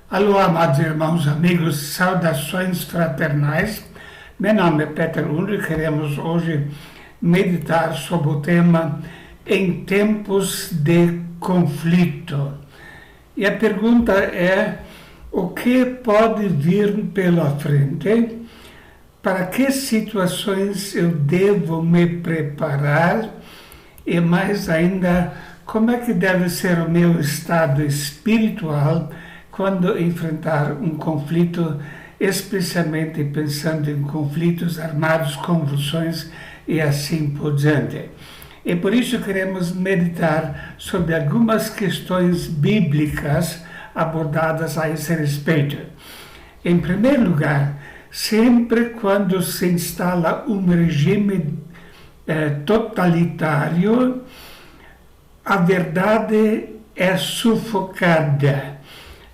Alô, amados irmãos, amigos, saudações fraternais. Meu nome é Peter Ulrich e queremos hoje meditar sobre o tema em tempos de conflito. E a pergunta é: o que pode vir pela frente? Para que situações eu devo me preparar? E mais ainda, como é que deve ser o meu estado espiritual quando enfrentar um conflito, especialmente pensando em conflitos armados, convulsões e assim por diante. E por isso queremos meditar sobre algumas questões bíblicas abordadas a esse respeito. Em primeiro lugar, sempre quando se instala um regime totalitário, a verdade é sufocada.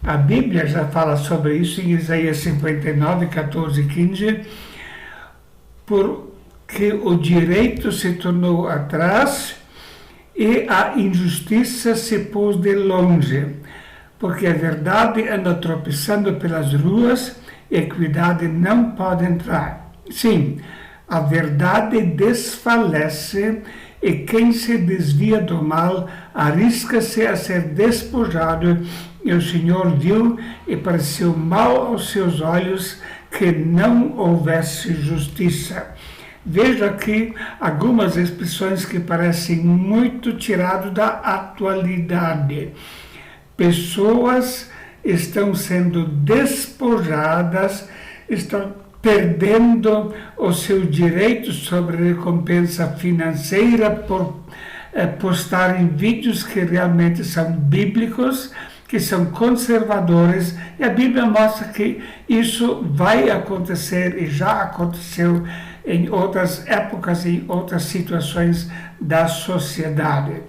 A Bíblia já fala sobre isso em Isaías 59, 14 e 15, porque o direito se tornou atrás e a injustiça se pôs de longe, porque a verdade anda tropeçando pelas ruas e a equidade não pode entrar. Sim, a verdade desfalece e quem se desvia do mal arrisca-se a ser despojado. E o Senhor viu e pareceu mal aos seus olhos que não houvesse justiça. Veja aqui algumas expressões que parecem muito tiradas da atualidade. Pessoas estão sendo despojadas, estão perdendo o seu direito sobre recompensa financeira por postarem vídeos que realmente são bíblicos, que são conservadores, e a Bíblia mostra que isso vai acontecer e já aconteceu em outras épocas e outras situações da sociedade.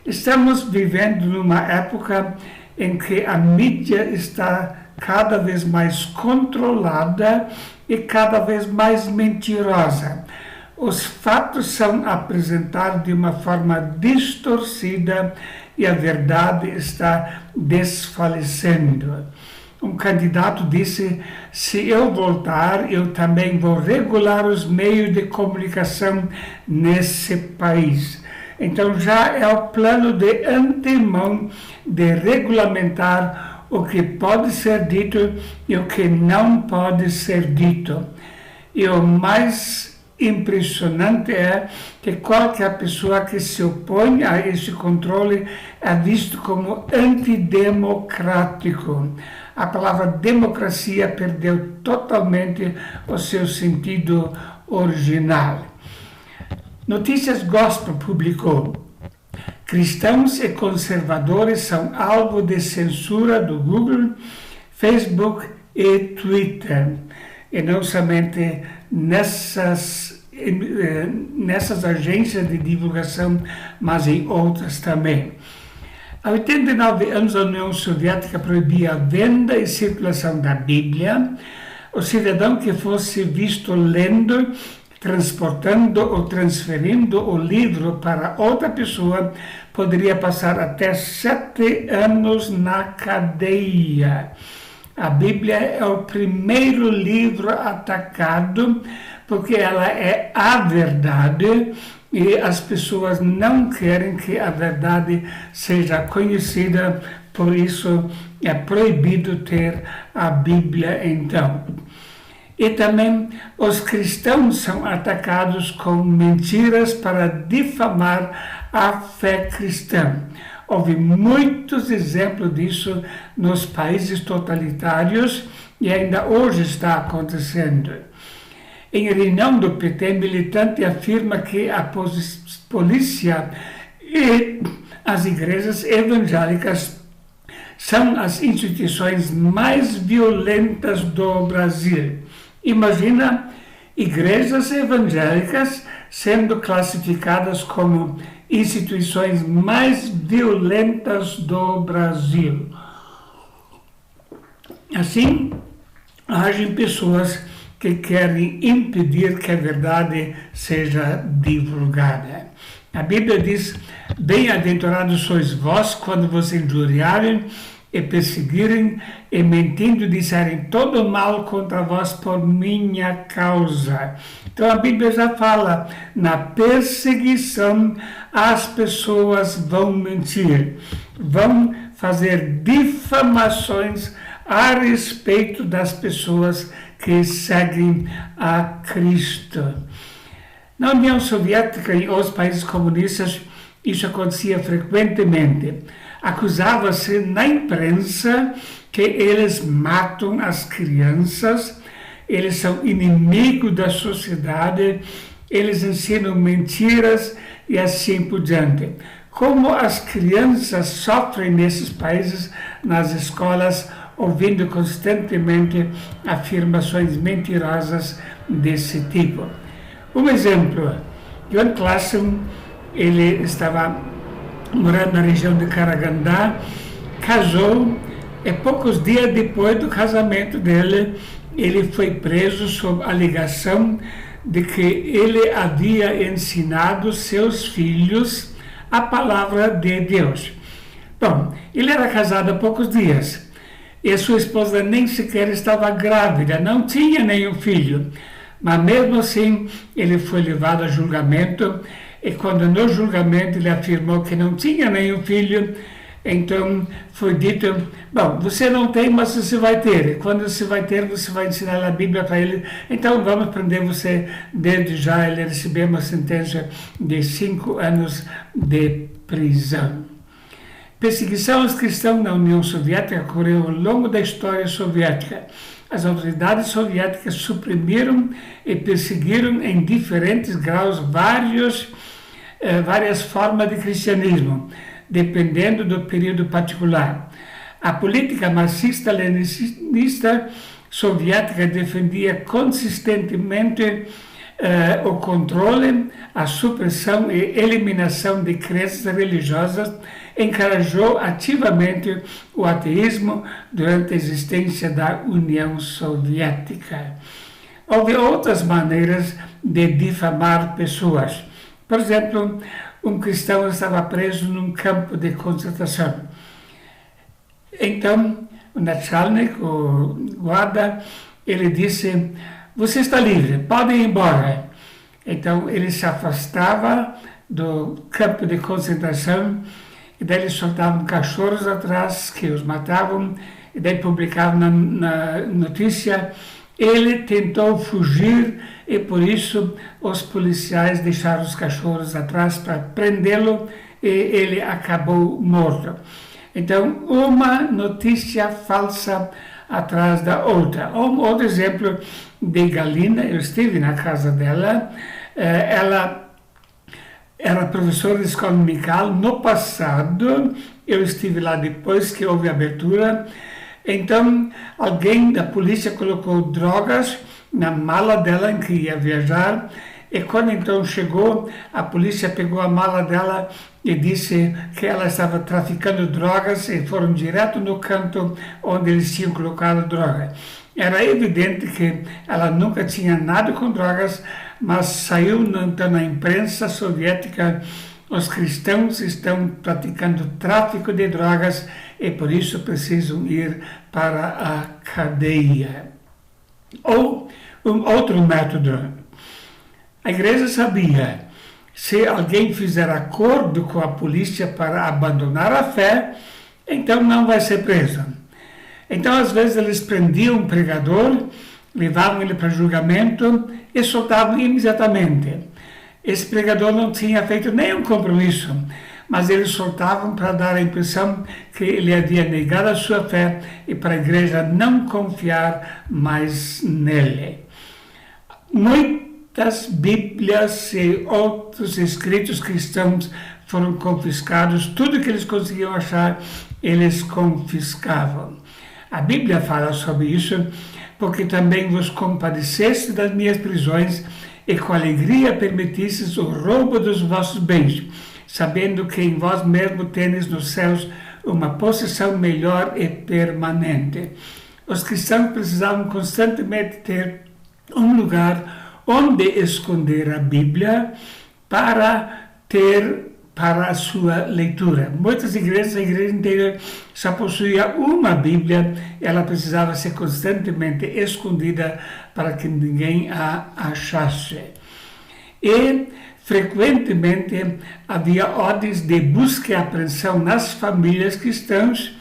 Estamos vivendo numa época em que a mídia está cada vez mais controlada e cada vez mais mentirosa. Os fatos são apresentados de uma forma distorcida e a verdade está desfalecendo. Um candidato disse: se eu voltar, eu também vou regular os meios de comunicação nesse país. Então já é o plano de antemão de regulamentar o que pode ser dito e o que não pode ser dito. E o mais impressionante é que qualquer pessoa que se opõe a esse controle é visto como antidemocrático. A palavra democracia perdeu totalmente o seu sentido original. Notícias Gospel publicou: cristãos e conservadores são alvo de censura do Google, Facebook e Twitter. E não somente nessas agências de divulgação, mas em outras também. Há 89 anos, a União Soviética proibia a venda e circulação da Bíblia. O cidadão que fosse visto lendo, transportando ou transferindo o livro para outra pessoa poderia passar até 7 anos na cadeia. A Bíblia é o primeiro livro atacado porque ela é a verdade e as pessoas não querem que a verdade seja conhecida, por isso é proibido ter a Bíblia então. E também os cristãos são atacados com mentiras para difamar a fé cristã. Houve muitos exemplos disso nos países totalitários e ainda hoje está acontecendo. Em reunião do PT, militante afirma que a polícia e as igrejas evangélicas são as instituições mais violentas do Brasil. Imagina igrejas evangélicas sendo classificadas como instituições mais violentas do Brasil. Assim, agem pessoas que querem impedir que a verdade seja divulgada. A Bíblia diz: bem-aventurados sois vós quando vos injuriarem e perseguirem, e mentindo disserem todo mal contra vós por minha causa. Então a Bíblia já fala, na perseguição as pessoas vão mentir, vão fazer difamações a respeito das pessoas que seguem a Cristo. Na União Soviética e os países comunistas, isso acontecia frequentemente. Acusava-se na imprensa que eles matam as crianças, eles são inimigos da sociedade, eles ensinam mentiras e assim por diante. Como as crianças sofrem nesses países, nas escolas, ouvindo constantemente afirmações mentirosas desse tipo. Um exemplo, John Clason, ele estava morando na região de Karagandá, casou, e poucos dias depois do casamento dele, ele foi preso sob a alegação de que ele havia ensinado seus filhos a palavra de Deus. Bom, ele era casado há poucos dias, e a sua esposa nem sequer estava grávida, não tinha nenhum filho. Mas mesmo assim, ele foi levado a julgamento, e quando no julgamento ele afirmou que não tinha nenhum filho, então foi dito, bom, você não tem, mas você vai ter. E quando você vai ter, você vai ensinar a Bíblia para ele. Então vamos prender você desde já. Ele recebeu uma sentença de 5 anos de prisão. Perseguição aos cristãos na União Soviética ocorreu ao longo da história soviética. As autoridades soviéticas suprimiram e perseguiram em diferentes graus várias formas de cristianismo, dependendo do período particular. A política marxista-leninista soviética defendia consistentemente o controle, a supressão e eliminação de crenças religiosas, encorajou ativamente o ateísmo durante a existência da União Soviética. Houve outras maneiras de difamar pessoas. Por exemplo, um cristão estava preso num campo de concentração. Então, o Nachalnik, o guarda, ele disse, você está livre, pode ir embora. Então, ele se afastava do campo de concentração, e daí eles soltavam cachorros atrás que os matavam, e daí publicavam na notícia, ele tentou fugir e por isso os policiais deixaram os cachorros atrás para prendê-lo e ele acabou morto. Então, uma notícia falsa atrás da outra. Outro exemplo de Galina, eu estive na casa dela, ela era professora de escola dominical. No passado, eu estive lá depois que houve abertura. Então, alguém da polícia colocou drogas na mala dela em que ia viajar. E quando então chegou, a polícia pegou a mala dela e disse que ela estava traficando drogas e foram direto no canto onde eles tinham colocado droga. Era evidente que ela nunca tinha nada com drogas, mas saiu então na imprensa soviética, os cristãos estão praticando tráfico de drogas e por isso precisam ir para a cadeia. Ou um outro método. A igreja sabia, se alguém fizer acordo com a polícia para abandonar a fé, então não vai ser preso. Então, às vezes, eles prendiam um pregador, levavam ele para julgamento e soltavam imediatamente. Esse pregador não tinha feito nenhum compromisso, mas eles soltavam para dar a impressão que ele havia negado a sua fé e para a igreja não confiar mais nele. Muitas Bíblias e outros escritos cristãos foram confiscados, tudo que eles conseguiam achar, eles confiscavam. A Bíblia fala sobre isso, porque também vos compadeceste das minhas prisões e com alegria permitistes o roubo dos vossos bens, sabendo que em vós mesmo tendes nos céus uma possessão melhor e permanente. Os cristãos precisavam constantemente ter um lugar onde esconder a Bíblia para para a sua leitura. Muitas igrejas, a igreja inteira só possuía uma Bíblia, ela precisava ser constantemente escondida para que ninguém a achasse. E, frequentemente, havia ordens de busca e apreensão nas famílias cristãs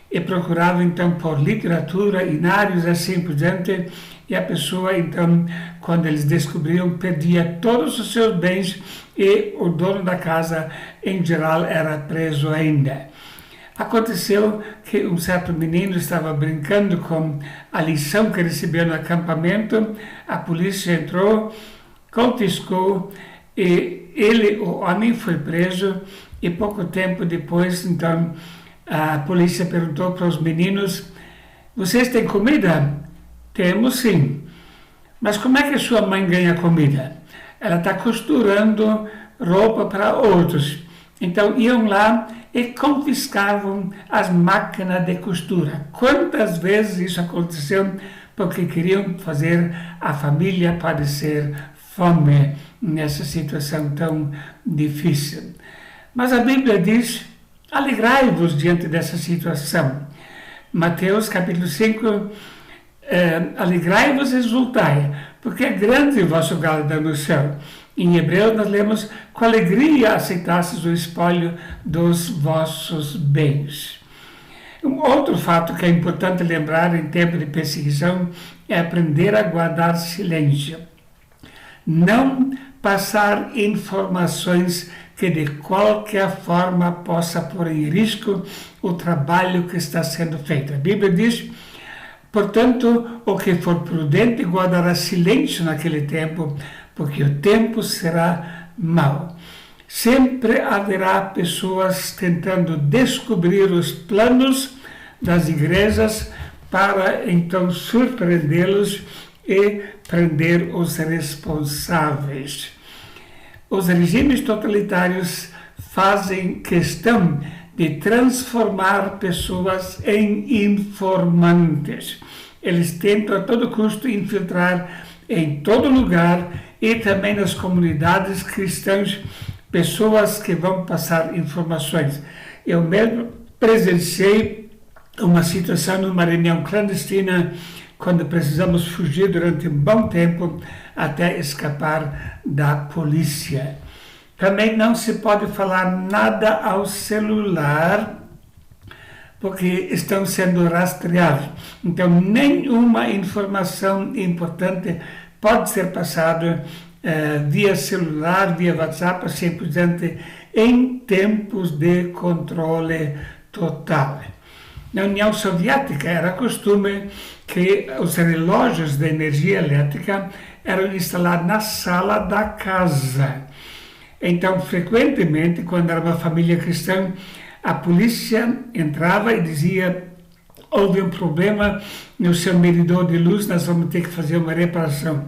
e procuravam, então, por literatura, hinários, assim por diante, e a pessoa, então, quando eles descobriam, perdia todos os seus bens e o dono da casa, em geral, era preso ainda. Aconteceu que um certo menino estava brincando com a lição que recebeu no acampamento, a polícia entrou, confiscou e ele, o homem, foi preso e pouco tempo depois, então, a polícia perguntou para os meninos: vocês têm comida? Temos sim. Mas como é que a sua mãe ganha comida? Ela está costurando roupa para outros. Então iam lá e confiscavam as máquinas de costura. Quantas vezes isso aconteceu porque queriam fazer a família padecer fome nessa situação tão difícil. Mas a Bíblia diz: alegrai-vos diante dessa situação. Mateus capítulo 5, alegrai-vos e exultai, porque é grande o vosso galardão no céu. Em Hebreu nós lemos: com alegria aceitastes o espólio dos vossos bens. Um outro fato que é importante lembrar em tempo de perseguição é aprender a guardar silêncio. Não passar informações que de qualquer forma possa pôr em risco o trabalho que está sendo feito. A Bíblia diz: portanto, o que for prudente guardará silêncio naquele tempo, porque o tempo será mau. Sempre haverá pessoas tentando descobrir os planos das igrejas para então surpreendê-los e prender os responsáveis. Os regimes totalitários fazem questão de transformar pessoas em informantes. Eles tentam a todo custo infiltrar em todo lugar e também nas comunidades cristãs pessoas que vão passar informações. Eu mesmo presenciei uma situação numa reunião clandestina quando precisamos fugir durante um bom tempo até escapar da polícia. Também não se pode falar nada ao celular, porque estão sendo rastreados. Então, nenhuma informação importante pode ser passada via celular, via WhatsApp, assim por diante, em tempos de controle total. Na União Soviética era costume que os relógios de energia elétrica eram instalados na sala da casa. Então, frequentemente, quando era uma família cristã, a polícia entrava e dizia: houve um problema no seu medidor de luz, nós vamos ter que fazer uma reparação.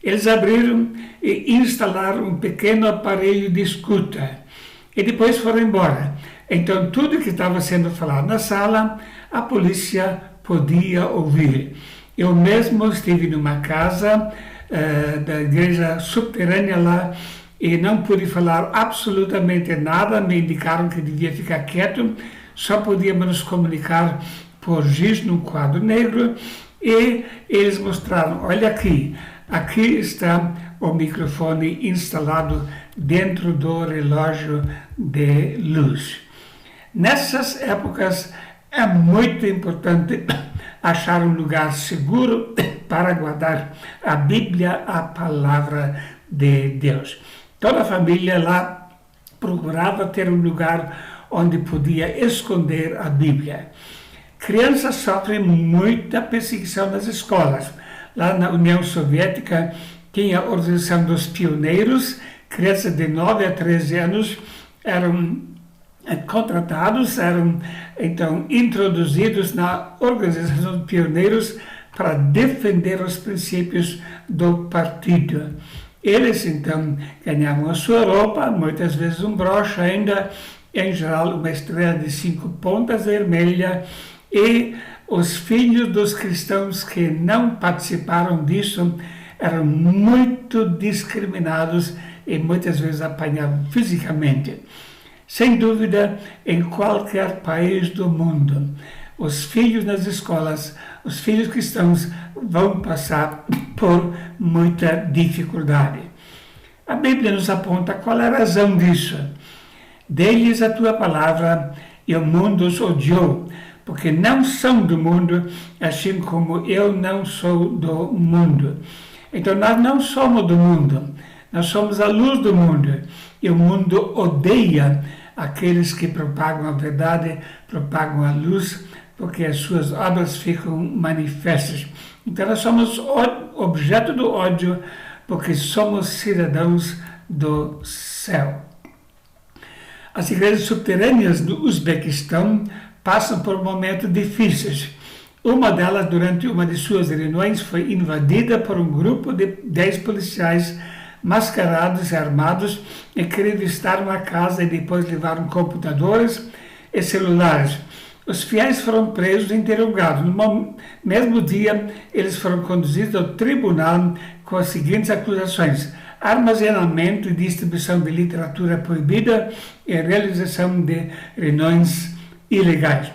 Eles abriram e instalaram um pequeno aparelho de escuta e depois foram embora. Então, tudo que estava sendo falado na sala, a polícia podia ouvir. Eu mesmo estive numa casa da igreja subterrânea lá e não pude falar absolutamente nada, me indicaram que devia ficar quieto, só podíamos nos comunicar por giz num quadro negro e eles mostraram: olha aqui está o microfone instalado dentro do relógio de luz. Nessas épocas é muito importante achar um lugar seguro para guardar a Bíblia, a palavra de Deus. Toda a família lá procurava ter um lugar onde podia esconder a Bíblia. Crianças sofrem muita perseguição nas escolas. Lá na União Soviética tinha a Organização dos Pioneiros, crianças de 9 a 13 anos eram contratados, eram então introduzidos na Organização dos Pioneiros para defender os princípios do partido. Eles então ganhavam a sua roupa, muitas vezes um broche ainda, em geral uma estrela de 5 pontas vermelha, e os filhos dos cristãos que não participaram disso eram muito discriminados e muitas vezes apanhavam fisicamente. Sem dúvida, em qualquer país do mundo, os filhos nas escolas, os filhos cristãos vão passar por muita dificuldade. A Bíblia nos aponta qual é a razão disso. Dê-lhes a tua palavra e o mundo os odiou, porque não são do mundo, assim como eu não sou do mundo. Então nós não somos do mundo, nós somos a luz do mundo. E o mundo odeia aqueles que propagam a verdade, propagam a luz, porque as suas obras ficam manifestas. Então nós somos objeto do ódio, porque somos cidadãos do céu. As igrejas subterrâneas do Uzbequistão passam por momentos difíceis. Uma delas, durante uma de suas reuniões, foi invadida por um grupo de 10 policiais mascarados e armados e que revistaram a casa e depois levaram computadores e celulares. Os fiéis foram presos e interrogados. No mesmo dia, eles foram conduzidos ao tribunal com as seguintes acusações: armazenamento e distribuição de literatura proibida e realização de reuniões ilegais.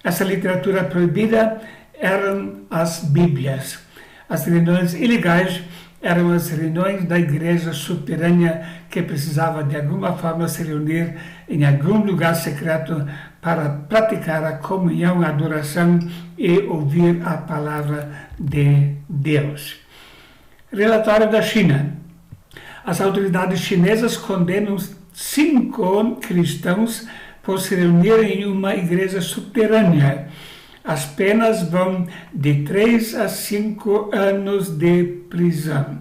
Essa literatura proibida eram as Bíblias. As reuniões ilegais eram as reuniões da igreja subterrânea que precisava de alguma forma se reunir em algum lugar secreto para praticar a comunhão, a adoração e ouvir a palavra de Deus. Relatório da China. As autoridades chinesas condenam 5 cristãos por se reunirem em uma igreja subterrânea. As penas vão de 3 a 5 anos de prisão.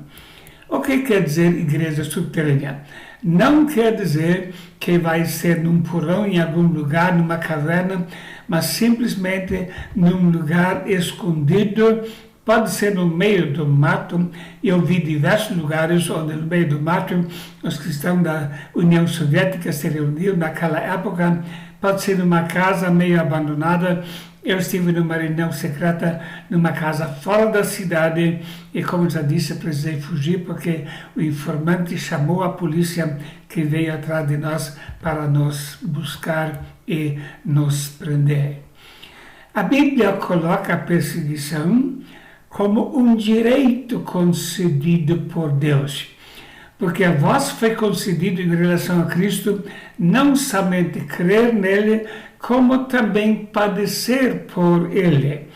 O que quer dizer igreja subterrânea? Não quer dizer que vai ser num porão, em algum lugar, numa caverna, mas simplesmente num lugar escondido. Pode ser no meio do mato. Eu vi diversos lugares onde no meio do mato os cristãos da União Soviética se reuniam naquela época. Pode ser numa casa meio abandonada. Eu estive numa reunião secreta numa casa fora da cidade e, como já disse, precisei fugir porque o informante chamou a polícia que veio atrás de nós para nos buscar e nos prender. A Bíblia coloca a perseguição como um direito concedido por Deus, porque a vós foi concedido em relação a Cristo não somente crer nele, como também padecer por ele,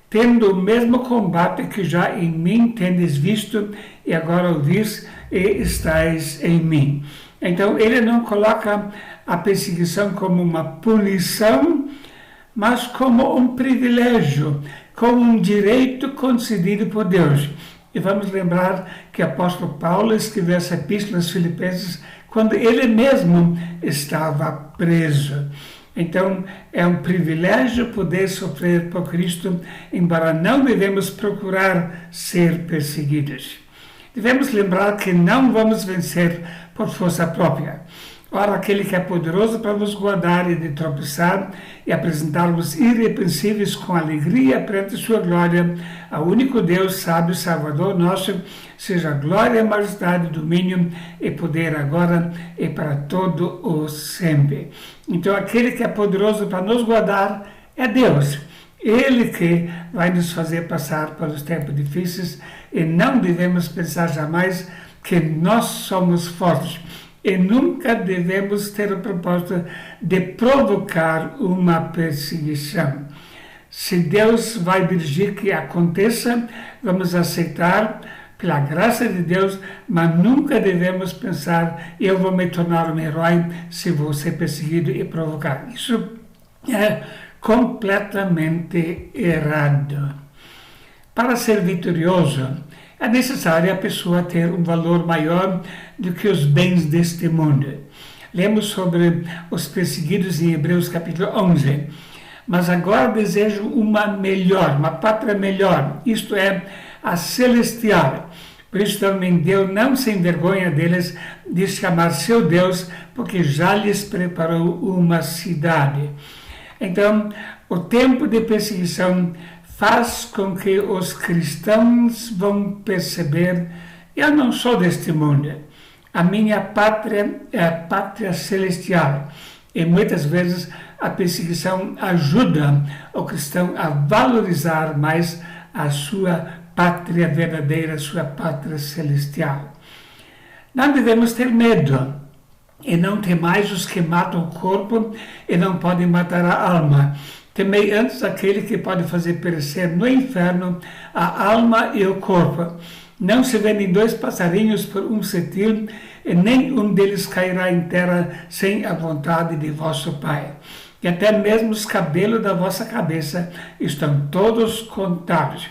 tendo o mesmo combate que já em mim tendes visto e agora ouvis e estáis em mim. Então ele não coloca a perseguição como uma punição, mas como um privilégio, como um direito concedido por Deus. E vamos lembrar que o apóstolo Paulo escreveu essa epístola aos Filipenses quando ele mesmo estava preso. Então, é um privilégio poder sofrer por Cristo, embora não devemos procurar ser perseguidos. Devemos lembrar que não vamos vencer por força própria. Ora, aquele que é poderoso para nos guardar e de tropeçar e apresentar-vos irrepreensíveis com alegria perante sua glória, ao único Deus, sábio, Salvador nosso, seja glória, majestade, domínio e poder agora e para todo o sempre. Então, aquele que é poderoso para nos guardar é Deus. Ele que vai nos fazer passar pelos tempos difíceis e não devemos pensar jamais que nós somos fortes. E nunca devemos ter o propósito de provocar uma perseguição. Se Deus vai dirigir que aconteça, vamos aceitar pela graça de Deus, mas nunca devemos pensar: eu vou me tornar um herói se vou ser perseguido e provocar. Isso é completamente errado. Para ser vitorioso, é necessário a pessoa ter um valor maior do que os bens deste mundo. Lemos sobre os perseguidos em Hebreus capítulo 11. Mas agora desejo uma melhor, uma pátria melhor, isto é, a celestial. Por isso também Deus não se envergonha deles de chamar seu Deus, porque já lhes preparou uma cidade. Então, o tempo de perseguição faz com que os cristãos vão perceber: eu não sou deste mundo. A minha pátria é a pátria celestial. E muitas vezes a perseguição ajuda o cristão a valorizar mais a sua pátria verdadeira, a sua pátria celestial. Não devemos ter medo. E não temais os que matam o corpo e não podem matar a alma. Temei antes aquele que pode fazer perecer no inferno a alma e o corpo. Não se vendem 2 passarinhos por um cetil, e nem um deles cairá em terra sem a vontade de vosso Pai. E até mesmo os cabelos da vossa cabeça estão todos contados.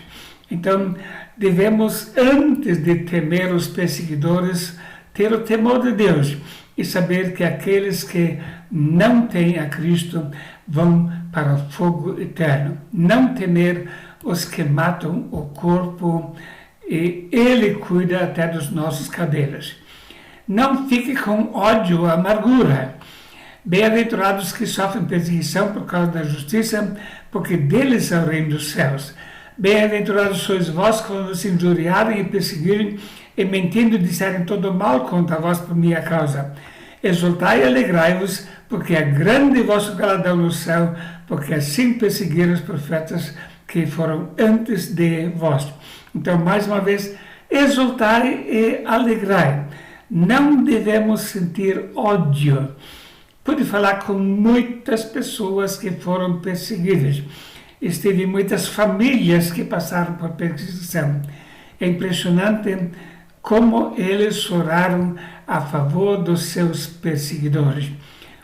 Então, devemos, antes de temer os perseguidores, ter o temor de Deus e saber que aqueles que não têm a Cristo vão para o fogo eterno. Não temer os que matam o corpo, e Ele cuida até dos nossos cabelos. Não fique com ódio ou amargura. Bem-aventurados que sofrem perseguição por causa da justiça, porque deles é o reino dos céus. Bem-aventurados sois vós quando vos injuriarem e perseguirem, e mentindo disserem todo mal contra vós por minha causa. Exultai e alegrai-vos, porque é grande o vosso galardão no céu, porque assim perseguiram os profetas que foram antes de vós. Então, mais uma vez, exultai e alegrai. Não devemos sentir ódio. Pude falar com muitas pessoas que foram perseguidas. Esteve muitas famílias que passaram por perseguição. É impressionante como eles oraram a favor dos seus perseguidores.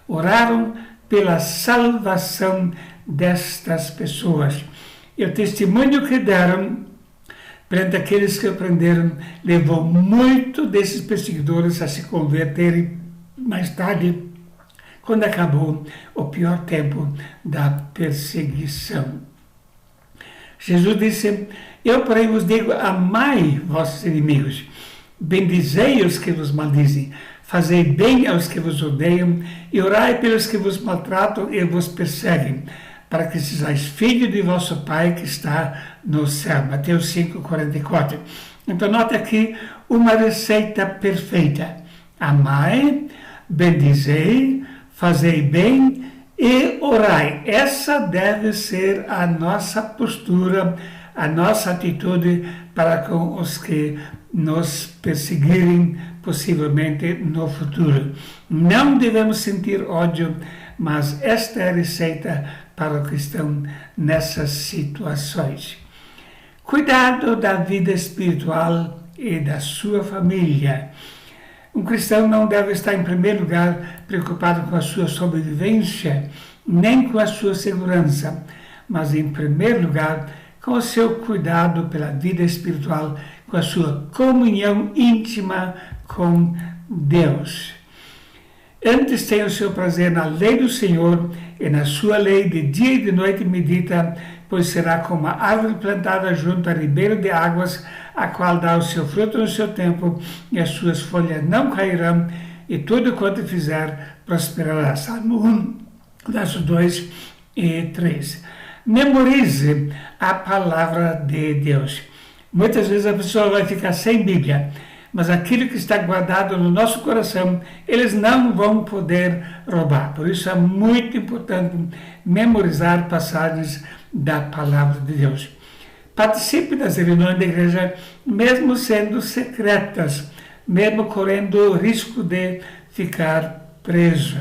Oraram pela salvação destas pessoas. E o testemunho que deram perante aqueles que aprenderam levou muito desses perseguidores a se converterem mais tarde, quando acabou o pior tempo da perseguição. Jesus disse: eu, porém, vos digo, amai vossos inimigos, bendizei os que vos maldizem, fazei bem aos que vos odeiam, e orai pelos que vos maltratam e vos perseguem, para que sejais filhos de vosso Pai que está no céu. Mateus 5,44. Então, note aqui uma receita perfeita. Amai, bendizei, fazei bem e orai. Essa deve ser a nossa postura, a nossa atitude para com os que nos perseguirem, possivelmente no futuro. Não devemos sentir ódio, mas esta é a receita para o cristão nessas situações. Cuidado da vida espiritual e da sua família. Um cristão não deve estar, em primeiro lugar, preocupado com a sua sobrevivência, nem com a sua segurança, mas, em primeiro lugar, com o seu cuidado pela vida espiritual, com a sua comunhão íntima com Deus. Antes tenha o seu prazer na lei do Senhor, e na sua lei de dia e de noite medita, pois será como a árvore plantada junto a ribeiro de águas, a qual dá o seu fruto no seu tempo, e as suas folhas não cairão, e tudo quanto fizer prosperará. Salmo 1, versos 2 e 3. Memorize a palavra de Deus. Muitas vezes a pessoa vai ficar sem Bíblia, mas aquilo que está guardado no nosso coração, eles não vão poder roubar. Por isso é muito importante memorizar passagens da palavra de Deus. Participe das reuniões da igreja, mesmo sendo secretas, mesmo correndo o risco de ficar preso.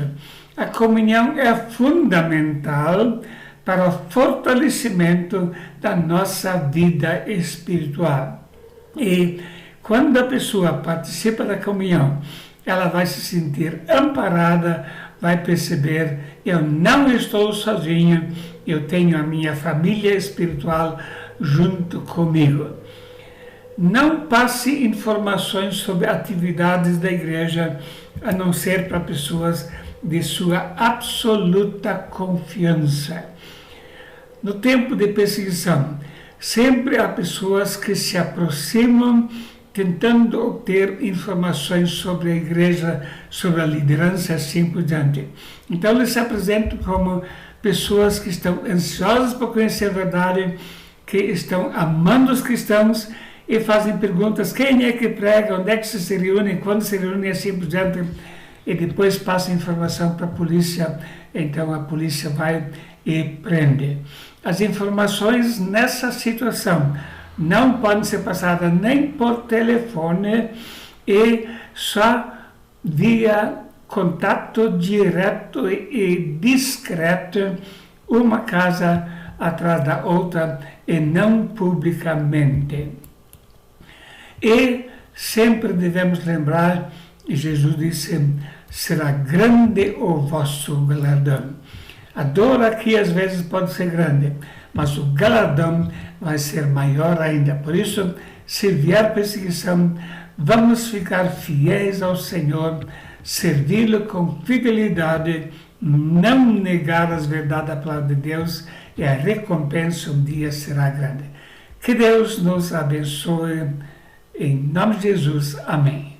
A comunhão é fundamental para o fortalecimento da nossa vida espiritual. E quando a pessoa participa da comunhão, ela vai se sentir amparada, vai perceber: eu não estou sozinho, eu tenho a minha família espiritual junto comigo. Não passe informações sobre atividades da igreja, a não ser para pessoas de sua absoluta confiança. No tempo de perseguição, sempre há pessoas que se aproximam tentando obter informações sobre a igreja, sobre a liderança, assim por diante. Então, eles se apresentam como pessoas que estão ansiosas por conhecer a verdade, que estão amando os cristãos e fazem perguntas, quem é que prega, onde é que se reúne, quando se reúne, assim por diante, e depois passa informação para a polícia, então a polícia vai e prende. As informações nessa situação não podem ser passadas nem por telefone e só via contato direto e discreto, uma casa atrás da outra e não publicamente. E sempre devemos lembrar, e Jesus disse, será grande o vosso galardão. A dor aqui às vezes pode ser grande, mas o galardão vai ser maior ainda. Por isso, se vier perseguição, vamos ficar fiéis ao Senhor, servi-lo com fidelidade, não negar as verdades da palavra de Deus, e a recompensa um dia será grande. Que Deus nos abençoe, em nome de Jesus. Amém.